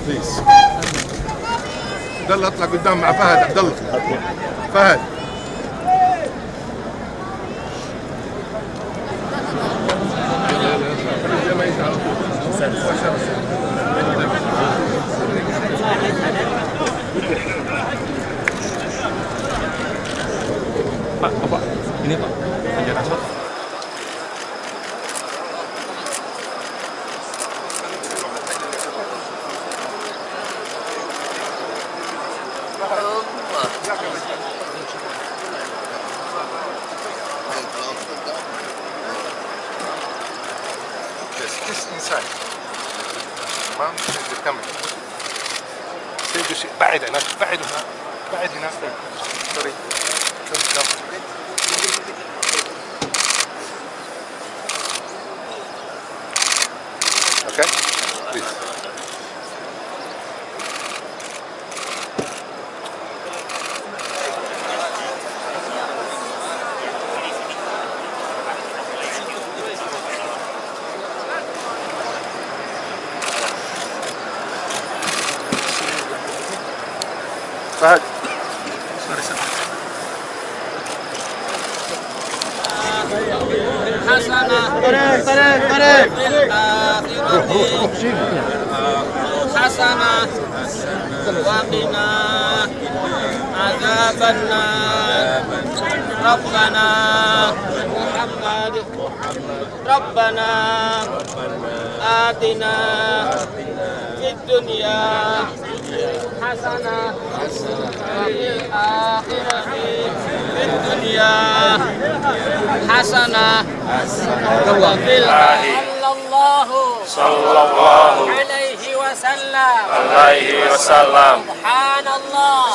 بليز. عبد الله اطلع قدام مع فهد. عبد الله فهد Pak, Bapak, ini Pak, Ganjar Aswad. Just inside. تمام كمل. سيدوا شيء بعد هناك بعد هناك بعد هناك. سوري. Okay, please. فهد. حسنة حسنة وقنا عذاب النار ربنا محمد ربنا آتنا في الدنيا حسنة وفي الآخرة في الدنيا حسنة وفي صلى الله عليه وسلم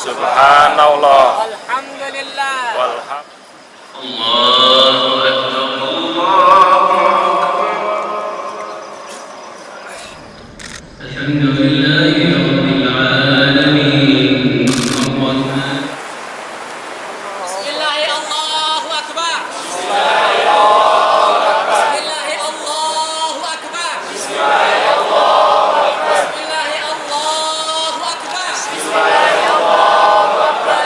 سبحان الله والحمد لله الله أكبر الحمد لله رب العالمين الرحمن بسم الله الله أكبر بسم الله الله أكبر بسم الله الله أكبر بسم الله الله أكبر بسم الله الله أكبر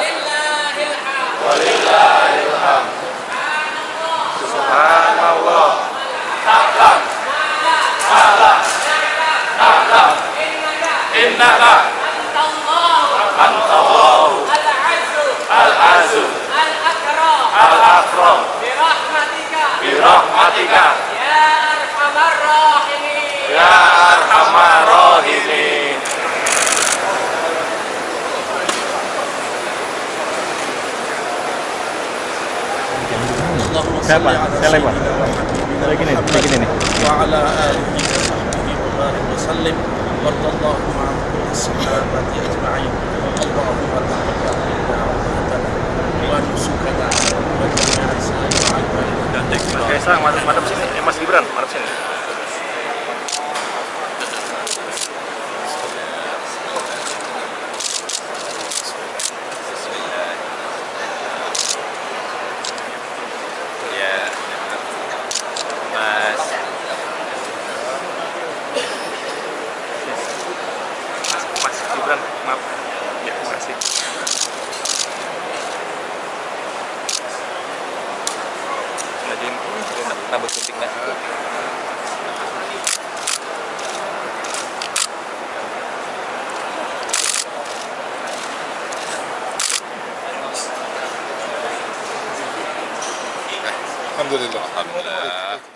ولله الحمد سبحان الله إنك أنت الله العز الأكرم برحمتك يا أرحم الراحمين Siapa? Saya lewat. Saya gini nih. وعلى آله وصحبه وبارك وسلم وارض اللهم عن كل الصحابة أجمعين اللهم تقبل منا وأمتنا ونسكنا وجميع سائر أعمالنا. Mas Kaisang, madep sini. Mas Gibran, madep sini. Mas Gibran, maaf. Ya, terima kasih. Nadine, rambut putih nggak? الحمد لله.